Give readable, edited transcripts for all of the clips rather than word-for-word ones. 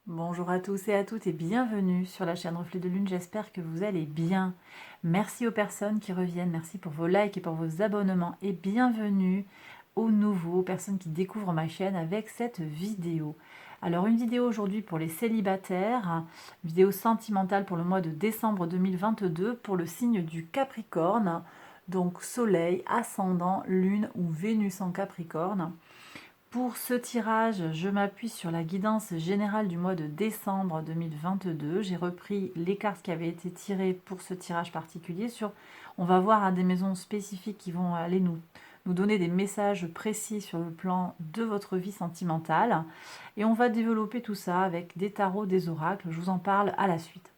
Bonjour à tous et à toutes et bienvenue sur la chaîne Reflet de Lune, j'espère que vous allez bien. Merci aux personnes qui reviennent, merci pour vos likes et pour vos abonnements et bienvenue aux nouveaux, personnes qui découvrent ma chaîne avec cette vidéo. Alors une vidéo aujourd'hui pour les célibataires, vidéo sentimentale pour le mois de décembre 2022 pour le signe du Capricorne, donc Soleil, Ascendant, Lune ou Vénus en Capricorne. Pour ce tirage, je m'appuie sur la guidance générale du mois de décembre 2022. J'ai repris les cartes qui avaient été tirées pour ce tirage particulier. On va voir à des maisons spécifiques qui vont aller nous donner des messages précis sur le plan de votre vie sentimentale. Et on va développer tout ça avec des tarots, des oracles. Je vous en parle à la suite.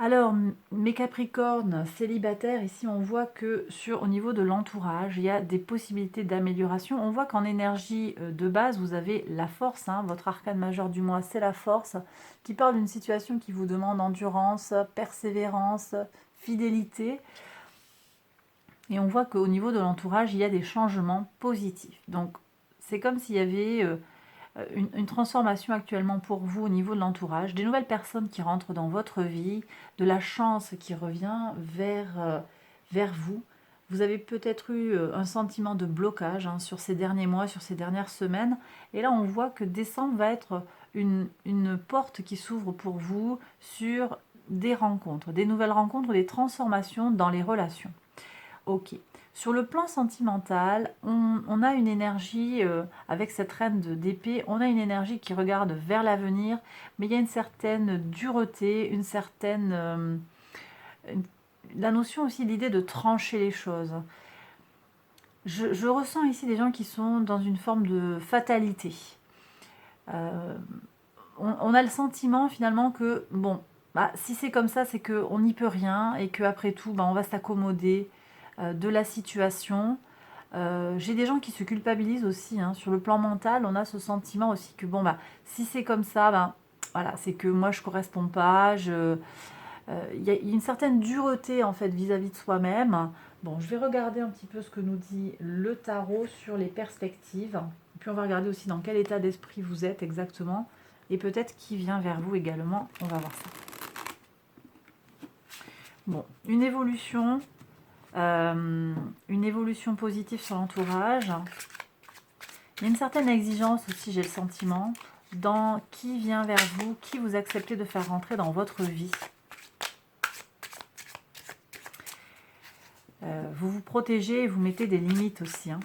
Alors, mes Capricornes célibataires, ici on voit que au niveau de l'entourage, il y a des possibilités d'amélioration. On voit qu'en énergie de base, vous avez la force, hein, votre arcane majeur du mois, c'est la force, qui parle d'une situation qui vous demande endurance, persévérance, fidélité. Et on voit qu'au niveau de l'entourage, il y a des changements positifs. Donc, c'est comme s'il y avait une transformation actuellement pour vous au niveau de l'entourage, des nouvelles personnes qui rentrent dans votre vie, de la chance qui revient vers vous. Vous avez peut-être eu un sentiment de blocage sur ces derniers mois, sur ces dernières semaines. Et là, on voit que décembre va être une porte qui s'ouvre pour vous sur des rencontres, des nouvelles rencontres, des transformations dans les relations. Ok. Sur le plan sentimental, on a une énergie, avec cette reine d'épée, on a une énergie qui regarde vers l'avenir, mais il y a une certaine dureté, une certaine... la notion aussi, l'idée de trancher les choses. Je ressens ici des gens qui sont dans une forme de fatalité. Euh, on a le sentiment finalement que, bon, bah, si c'est comme ça, c'est qu'on n'y peut rien et qu'après tout, bah, on va s'accommoder de la situation. J'ai des gens qui se culpabilisent aussi, hein. Sur le plan mental, on a ce sentiment aussi que bon bah si c'est comme ça, ben voilà, c'est que moi je corresponds pas. Il y a une certaine dureté en fait vis-à-vis de soi-même. Bon, je vais regarder un petit peu ce que nous dit le tarot sur les perspectives. Et puis on va regarder aussi dans quel état d'esprit vous êtes exactement. Et peut-être qui vient vers vous également. On va voir ça. Bon, une évolution positive sur l'entourage. Il y a une certaine exigence aussi, j'ai le sentiment, dans qui vient vers vous, qui vous acceptez de faire rentrer dans votre vie. Vous vous protégez et vous mettez des limites aussi, hein.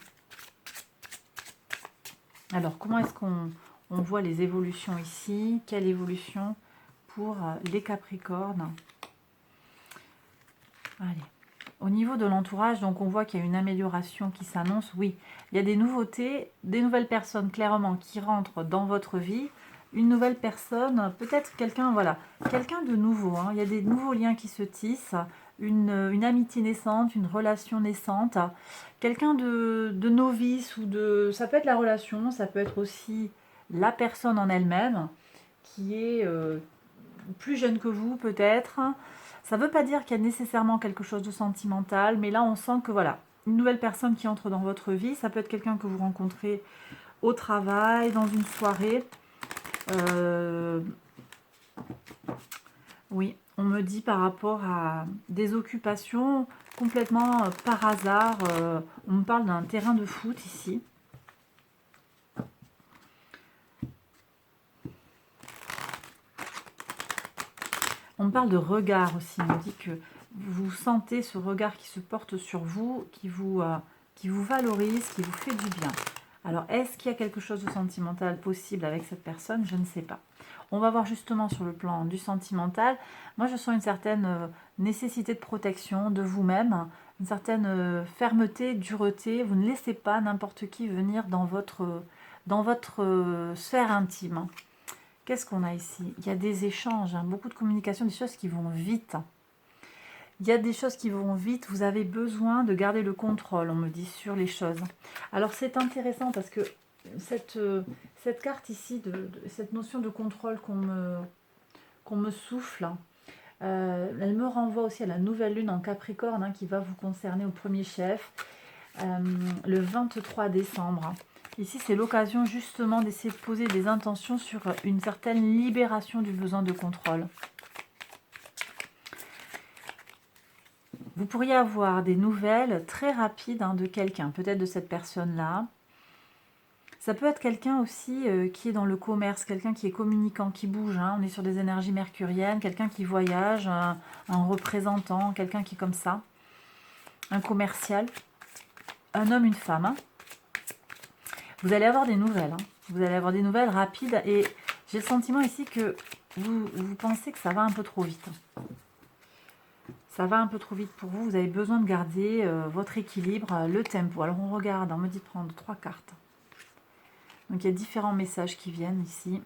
Alors, comment est-ce qu'on voit les évolutions ici? Quelle évolution pour les Capricornes? Allez. Au niveau de l'entourage, donc on voit qu'il y a une amélioration qui s'annonce. Oui, il y a des nouveautés, des nouvelles personnes clairement qui rentrent dans votre vie. Une nouvelle personne, peut-être quelqu'un, voilà, quelqu'un de nouveau, hein. Il y a des nouveaux liens qui se tissent, une amitié naissante, une relation naissante, quelqu'un de novice ou de... Ça peut être la relation, ça peut être aussi la personne en elle-même qui est plus jeune que vous peut-être. Ça ne veut pas dire qu'il y a nécessairement quelque chose de sentimental, mais là on sent que voilà, une nouvelle personne qui entre dans votre vie, ça peut être quelqu'un que vous rencontrez au travail, dans une soirée. Oui, on me dit par rapport à des occupations complètement par hasard. On me parle d'un terrain de foot ici. On me parle de regard aussi. On me dit que vous sentez ce regard qui se porte sur vous, qui vous valorise, qui vous fait du bien. Alors, est-ce qu'il y a quelque chose de sentimental possible avec cette personne? Je ne sais pas. On va voir justement sur le plan du sentimental. Moi, je sens une certaine nécessité de protection de vous-même, une certaine fermeté, dureté. Vous ne laissez pas n'importe qui venir dans votre sphère intime. Qu'est-ce qu'on a ici? Il y a des échanges, hein, beaucoup de communication, des choses qui vont vite. Il y a des choses qui vont vite, vous avez besoin de garder le contrôle, on me dit, sur les choses. Alors c'est intéressant parce que cette carte ici, cette notion de contrôle qu'on me souffle, elle me renvoie aussi à la nouvelle lune en Capricorne, hein, qui va vous concerner au premier chef, le 23 décembre. Ici, c'est l'occasion justement d'essayer de poser des intentions sur une certaine libération du besoin de contrôle. Vous pourriez avoir des nouvelles très rapides de quelqu'un, peut-être de cette personne-là. Ça peut être quelqu'un aussi qui est dans le commerce, quelqu'un qui est communicant, qui bouge. On est sur des énergies mercuriennes, quelqu'un qui voyage, un représentant, quelqu'un qui est comme ça. Un commercial, un homme, une femme. Vous allez avoir des nouvelles. Vous allez avoir des nouvelles rapides et j'ai le sentiment ici que vous pensez que ça va un peu trop vite. Ça va un peu trop vite pour vous. Vous avez besoin de garder votre équilibre, le tempo. Alors on regarde, on me dit de prendre 3 cartes. Donc il y a différents messages qui viennent ici.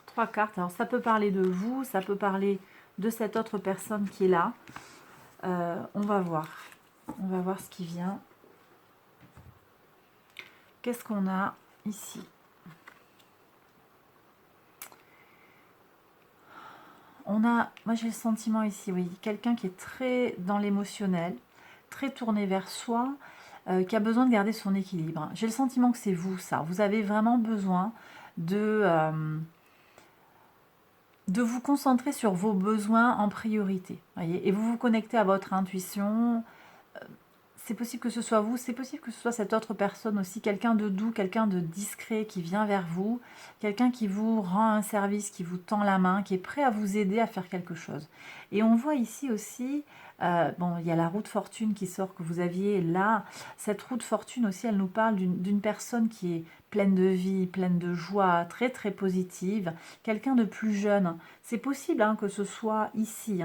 3 cartes. Alors ça peut parler de vous, ça peut parler de cette autre personne qui est là. On va voir. On va voir ce qui vient. Qu'est-ce qu'on a ici? On a, moi j'ai le sentiment ici, oui, quelqu'un qui est très dans l'émotionnel, très tourné vers soi, qui a besoin de garder son équilibre. J'ai le sentiment que c'est vous, ça. Vous avez vraiment besoin de vous concentrer sur vos besoins en priorité. Voyez, et vous vous connectez à votre intuition. C'est possible que ce soit vous, c'est possible que ce soit cette autre personne aussi, quelqu'un de doux, quelqu'un de discret qui vient vers vous, quelqu'un qui vous rend un service, qui vous tend la main, qui est prêt à vous aider à faire quelque chose. Et on voit ici aussi, bon, il y a la roue de fortune qui sort que vous aviez là. Cette roue de fortune aussi, elle nous parle d'une personne qui est pleine de vie, pleine de joie, très très positive, quelqu'un de plus jeune. C'est possible que ce soit ici,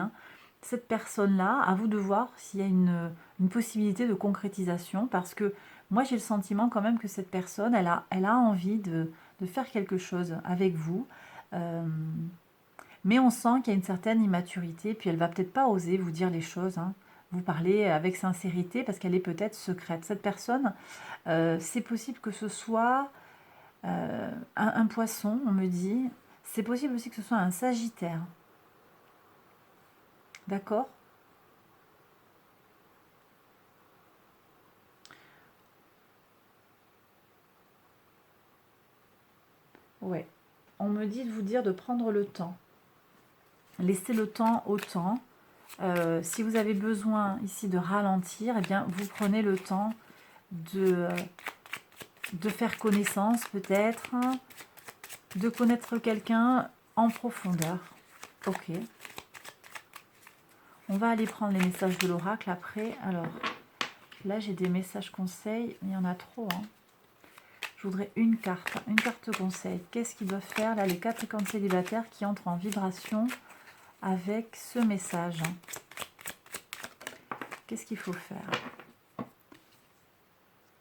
cette personne-là, à vous de voir s'il y a une possibilité de concrétisation, parce que moi j'ai le sentiment quand même que cette personne, elle a envie de faire quelque chose avec vous, mais on sent qu'il y a une certaine immaturité, puis elle va peut-être pas oser vous dire les choses, vous parler avec sincérité, parce qu'elle est peut-être secrète. Cette personne, c'est possible que ce soit un poisson, on me dit, c'est possible aussi que ce soit un sagittaire. D'accord? Ouais. On me dit de vous dire de prendre le temps. Laissez le temps au temps. Si vous avez besoin ici de ralentir, eh bien, vous prenez le temps de faire connaissance peut-être, de connaître quelqu'un en profondeur. Ok. On va aller prendre les messages de l'oracle après. Alors, là, j'ai des messages conseils. Il y en a trop, Je voudrais une carte conseil. Qu'est-ce qu'ils doivent faire là, les Capricornes célibataires qui entrent en vibration avec ce message? Qu'est-ce qu'il faut faire?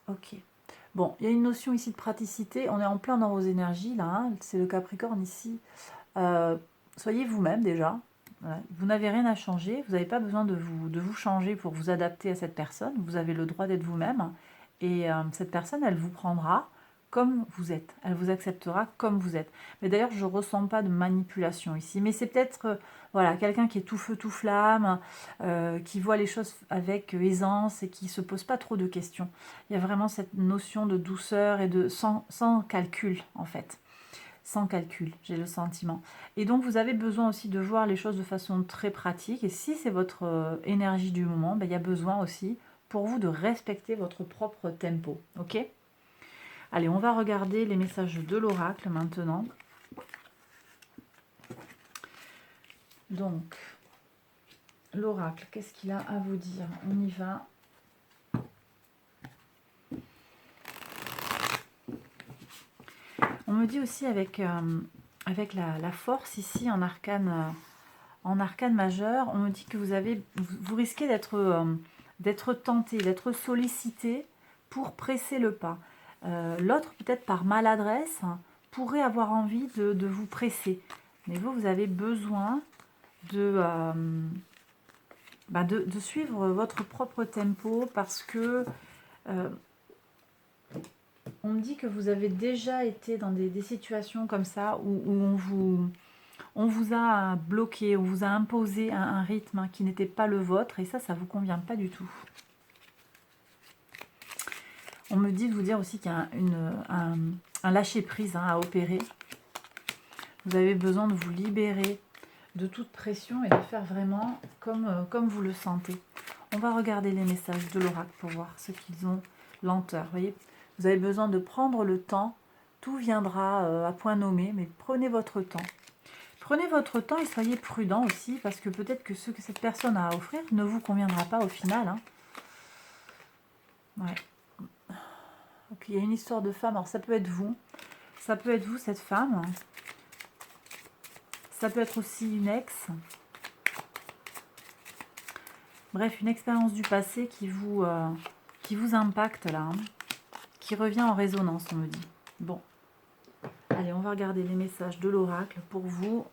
Ok. Bon, il y a une notion ici de praticité. On est en plein dans vos énergies là. C'est le Capricorne ici. Soyez vous-même déjà. Voilà. Vous n'avez rien à changer. Vous n'avez pas besoin de vous changer pour vous adapter à cette personne. Vous avez le droit d'être vous-même. Et cette personne, elle vous prendra comme vous êtes. Elle vous acceptera comme vous êtes. Mais d'ailleurs, je ne ressens pas de manipulation ici. Mais c'est peut-être voilà, quelqu'un qui est tout feu, tout flamme, qui voit les choses avec aisance et qui ne se pose pas trop de questions. Il y a vraiment cette notion de douceur et de sans calcul, en fait. Sans calcul, j'ai le sentiment. Et donc, vous avez besoin aussi de voir les choses de façon très pratique. Et si c'est votre énergie du moment, il y a besoin aussi pour vous de respecter votre propre tempo. Ok ? Allez, on va regarder les messages de l'oracle maintenant. Donc, l'oracle, qu'est-ce qu'il a à vous dire? On y va. On me dit aussi avec la force ici en arcane majeur, on me dit que vous risquez d'être tenté, d'être sollicité pour presser le pas. L'autre, peut-être par maladresse, pourrait avoir envie de vous presser. Mais vous avez besoin de suivre votre propre tempo parce que on me dit que vous avez déjà été dans des situations comme ça où on vous a bloqué, on vous a imposé un rythme qui n'était pas le vôtre et ça vous convient pas du tout. On me dit de vous dire aussi qu'il y a un lâcher-prise à opérer. Vous avez besoin de vous libérer de toute pression et de faire vraiment comme vous le sentez. On va regarder les messages de l'oracle pour voir ce qu'ils ont lenteur. Vous voyez, vous avez besoin de prendre le temps. Tout viendra à point nommé, mais prenez votre temps. Prenez votre temps et soyez prudent aussi, parce que peut-être que ce que cette personne a à offrir ne vous conviendra pas au final. Hein. Ouais. Donc, il y a une histoire de femme. Alors, ça peut être vous. Ça peut être vous, cette femme. Ça peut être aussi une ex. Bref, une expérience du passé qui vous impacte là. Hein, qui revient en résonance, on me dit. Bon. Allez, on va regarder les messages de l'oracle pour vous,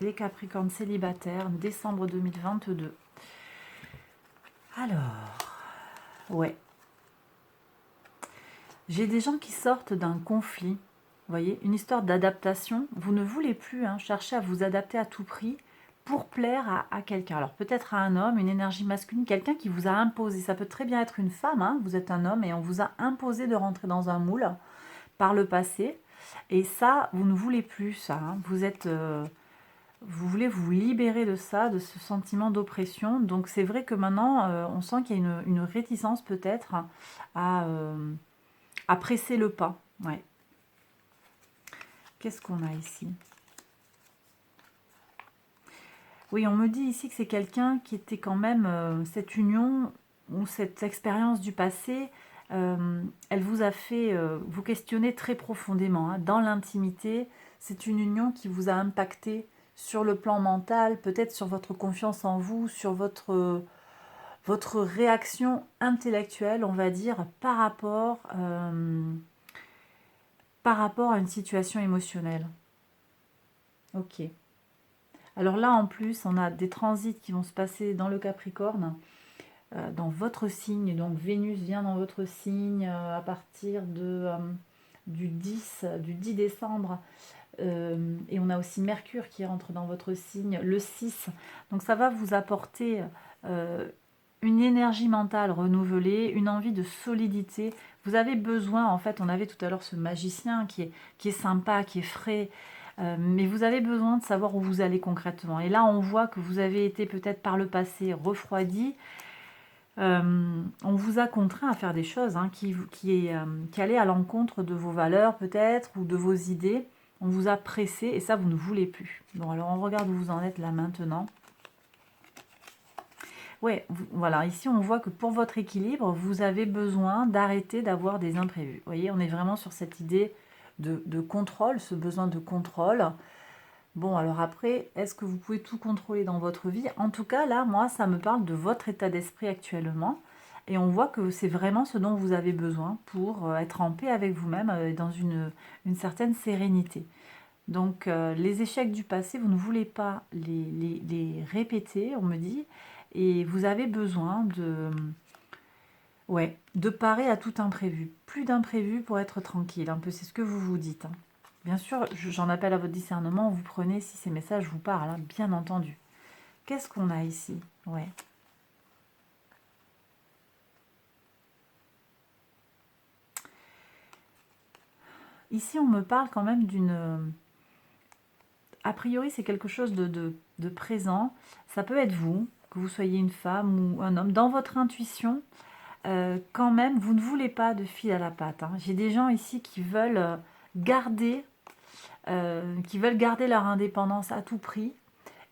les Capricornes célibataires, décembre 2022. Alors, ouais. J'ai des gens qui sortent d'un conflit. Vous voyez, une histoire d'adaptation. Vous ne voulez plus chercher à vous adapter à tout prix pour plaire à quelqu'un. Alors peut-être à un homme, une énergie masculine, quelqu'un qui vous a imposé. Ça peut très bien être une femme. Hein, vous êtes un homme et on vous a imposé de rentrer dans un moule par le passé. Et ça, vous ne voulez plus ça. Hein. Vous voulez vous libérer de ça, de ce sentiment d'oppression. Donc c'est vrai que maintenant, on sent qu'il y a une réticence peut-être à presser le pas. Ouais. Qu'est-ce qu'on a ici? Oui, on me dit ici que c'est quelqu'un qui était quand même, cette union ou cette expérience du passé, elle vous a fait vous questionner très profondément. Hein, dans l'intimité, c'est une union qui vous a impacté sur le plan mental, peut-être sur votre confiance en vous, sur votre réaction intellectuelle, on va dire, par rapport à une situation émotionnelle. Ok. Alors là, en plus, on a des transits qui vont se passer dans le Capricorne, dans votre signe. Donc Vénus vient dans votre signe à partir du 10 décembre. Et on a aussi Mercure qui rentre dans votre signe le 6. Donc ça va vous apporter une énergie mentale renouvelée, une envie de solidité. Vous avez besoin, en fait, on avait tout à l'heure ce magicien qui est sympa, qui est frais, mais vous avez besoin de savoir où vous allez concrètement. Et là, on voit que vous avez été peut-être par le passé refroidi. On vous a contraint à faire des choses qui allaient à l'encontre de vos valeurs peut-être ou de vos idées. On vous a pressé et ça, vous ne voulez plus. Bon, alors on regarde où vous en êtes là maintenant. Ouais, voilà, ici on voit que pour votre équilibre, vous avez besoin d'arrêter d'avoir des imprévus. Vous voyez, on est vraiment sur cette idée de contrôle, ce besoin de contrôle. Bon, alors après, est-ce que vous pouvez tout contrôler dans votre vie? En tout cas, là, moi, ça me parle de votre état d'esprit actuellement. Et on voit que c'est vraiment ce dont vous avez besoin pour être en paix avec vous-même et dans une certaine sérénité. Donc, les échecs du passé, vous ne voulez pas les répéter, on me dit. Et vous avez besoin de parer à tout imprévu. Plus d'imprévu pour être tranquille. Un peu, c'est ce que vous vous dites. Hein. Bien sûr, j'en appelle à votre discernement. Vous prenez si ces messages vous parlent, hein, bien entendu. Qu'est-ce qu'on a ici? Ouais. Ici, on me parle quand même d'une... A priori, c'est quelque chose de présent. Ça peut être vous, que vous soyez une femme ou un homme. Dans votre intuition, quand même, vous ne voulez pas de fil à la patte. Hein. J'ai des gens ici qui veulent garder leur indépendance à tout prix.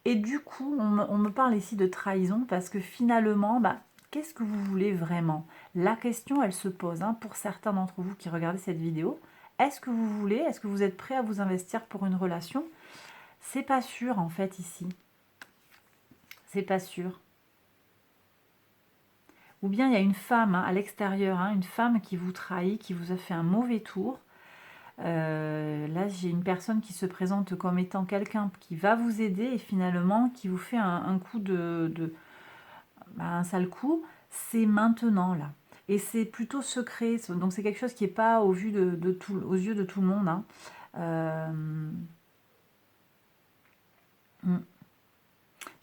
Et du coup, on me parle ici de trahison parce que finalement, qu'est-ce que vous voulez vraiment? La question, elle se pose pour certains d'entre vous qui regardez cette vidéo. Est-ce que vous êtes prêt à vous investir pour une relation? C'est pas sûr en fait ici. C'est pas sûr. Ou bien il y a une femme à l'extérieur, une femme qui vous trahit, qui vous a fait un mauvais tour. Là, j'ai une personne qui se présente comme étant quelqu'un qui va vous aider et finalement qui vous fait un coup un sale coup. C'est maintenant là. Et c'est plutôt secret. Donc c'est quelque chose qui n'est pas aux yeux de tout le monde.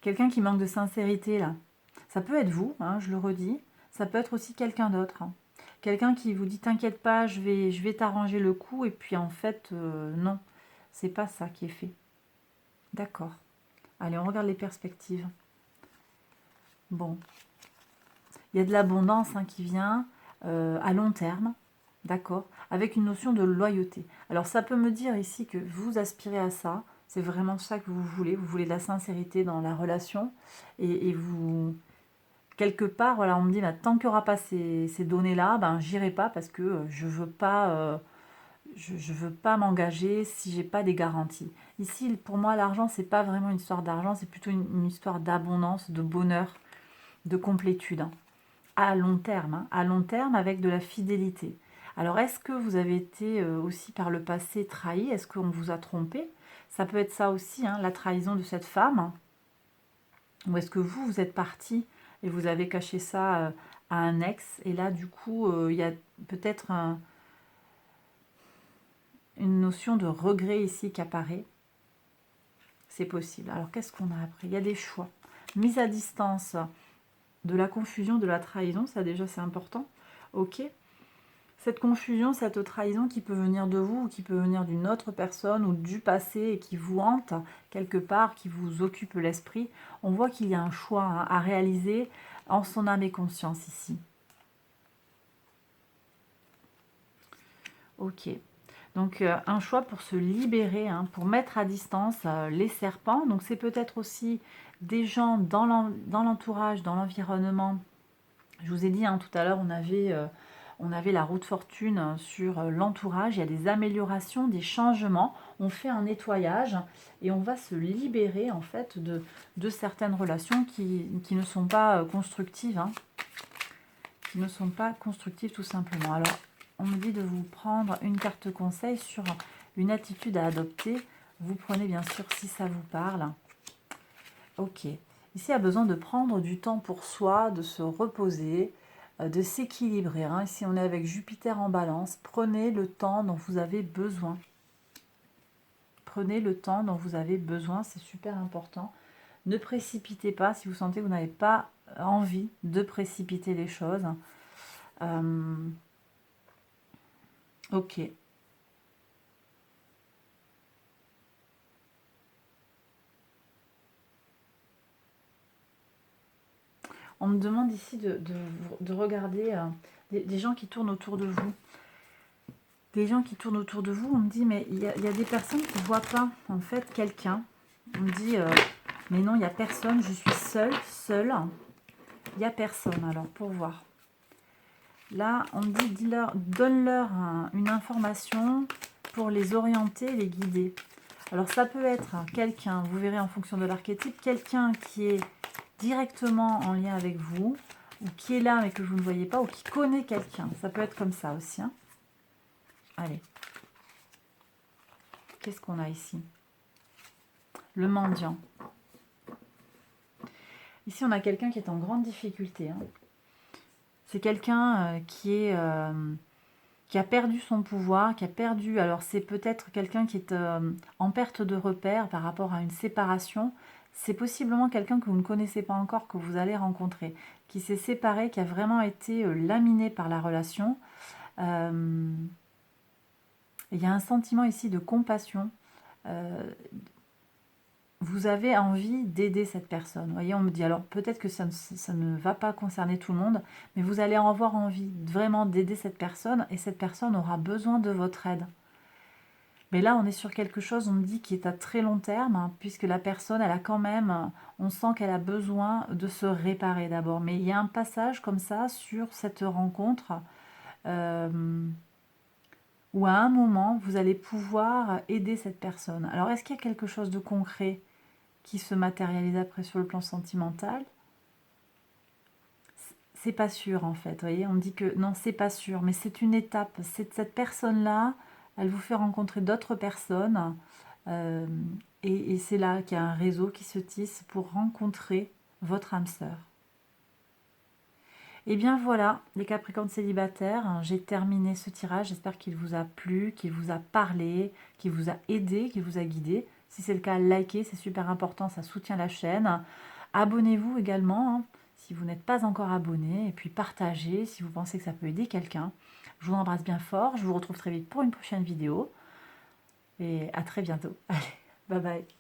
Quelqu'un qui manque de sincérité là. Ça peut être vous, je le redis. Ça peut être aussi quelqu'un d'autre. Quelqu'un qui vous dit t'inquiète pas, je vais t'arranger le coup, et puis en fait, non, c'est pas ça qui est fait. D'accord. Allez, on regarde les perspectives. Bon, il y a de l'abondance qui vient à long terme, d'accord, avec une notion de loyauté. Alors ça peut me dire ici que vous aspirez à ça, c'est vraiment ça que vous voulez de la sincérité dans la relation, et vous, quelque part, voilà, on me dit, bah, tant qu'il n'y aura pas ces données-là, ben, j'irai pas parce que je veux pas, je veux pas m'engager si j'ai pas des garanties. Ici, pour moi, l'argent, c'est pas vraiment une histoire d'argent, c'est plutôt une histoire d'abondance, de bonheur, de complétude, à long terme, à long terme avec de la fidélité. Alors, est-ce que vous avez été aussi par le passé trahi? Est-ce qu'on vous a trompé? Ça peut être ça aussi, la trahison de cette femme. Ou est-ce que vous êtes parti et vous avez caché ça à un ex, et là, du coup, il y a peut-être une notion de regret ici qui apparaît. C'est possible. Alors, qu'est-ce qu'on a après? Il y a des choix. Mise à distance de la confusion, de la trahison, ça déjà c'est important. Ok. Cette confusion, cette trahison qui peut venir de vous, ou qui peut venir d'une autre personne, ou du passé, et qui vous hante quelque part, qui vous occupe l'esprit, on voit qu'il y a un choix à réaliser en son âme et conscience ici. Ok. Donc un choix pour se libérer, pour mettre à distance les serpents. Donc c'est peut-être aussi des gens dans l'entourage, dans l'environnement. Je vous ai dit tout à l'heure, on avait la roue de fortune sur l'entourage. Il y a des améliorations, des changements. On fait un nettoyage et on va se libérer en fait de certaines relations qui ne sont pas constructives. Qui ne sont pas constructives tout simplement. Alors, on me dit de vous prendre une carte conseil sur une attitude à adopter. Vous prenez bien sûr si ça vous parle. Ok. Ici, il y a besoin de prendre du temps pour soi, de se reposer, de s'équilibrer. Ici, on est avec Jupiter en balance. Prenez le temps dont vous avez besoin. Prenez le temps dont vous avez besoin, c'est super important. Ne précipitez pas si vous sentez que vous n'avez pas envie de précipiter les choses. Ok. On me demande ici de regarder des gens qui tournent autour de vous. Des gens qui tournent autour de vous, on me dit, mais il y a des personnes qui ne voient pas, en fait, quelqu'un. On me dit, mais non, il n'y a personne, je suis seule. Il n'y a personne, alors, pour voir. Là, on me dit, donne-leur une information pour les orienter, les guider. Alors, ça peut être quelqu'un, vous verrez en fonction de l'archétype, quelqu'un qui est directement en lien avec vous, ou qui est là mais que vous ne voyez pas, ou qui connaît quelqu'un. Ça peut être comme ça aussi. Allez. Qu'est-ce qu'on a ici? Le mendiant. Ici, on a quelqu'un qui est en grande difficulté. C'est quelqu'un qui a perdu son pouvoir, qui a perdu... Alors, c'est peut-être quelqu'un qui est en perte de repère par rapport à une séparation. C'est possiblement quelqu'un que vous ne connaissez pas encore, que vous allez rencontrer, qui s'est séparé, qui a vraiment été laminé par la relation. Il y a un sentiment ici de compassion. Vous avez envie d'aider cette personne. Vous voyez, on me dit, alors peut-être que ça ne va pas concerner tout le monde, mais vous allez avoir envie vraiment d'aider cette personne, et cette personne aura besoin de votre aide. Mais là, on est sur quelque chose, on me dit, qui est à très long terme, puisque la personne, elle a quand même, on sent qu'elle a besoin de se réparer d'abord. Mais il y a un passage comme ça sur cette rencontre, où à un moment, vous allez pouvoir aider cette personne. Alors, est-ce qu'il y a quelque chose de concret qui se matérialise après sur le plan sentimental? C'est pas sûr en fait, vous voyez, on dit que non, c'est pas sûr, mais c'est une étape. Cette personne-là, elle vous fait rencontrer d'autres personnes, et c'est là qu'il y a un réseau qui se tisse pour rencontrer votre âme sœur. Et bien voilà, les Capricornes célibataires, j'ai terminé ce tirage. J'espère qu'il vous a plu, qu'il vous a parlé, qu'il vous a aidé, qu'il vous a guidé. Si c'est le cas, likez, c'est super important, ça soutient la chaîne. Abonnez-vous également, si vous n'êtes pas encore abonné, et puis partagez si vous pensez que ça peut aider quelqu'un. Je vous embrasse bien fort, je vous retrouve très vite pour une prochaine vidéo, et à très bientôt. Allez, bye bye.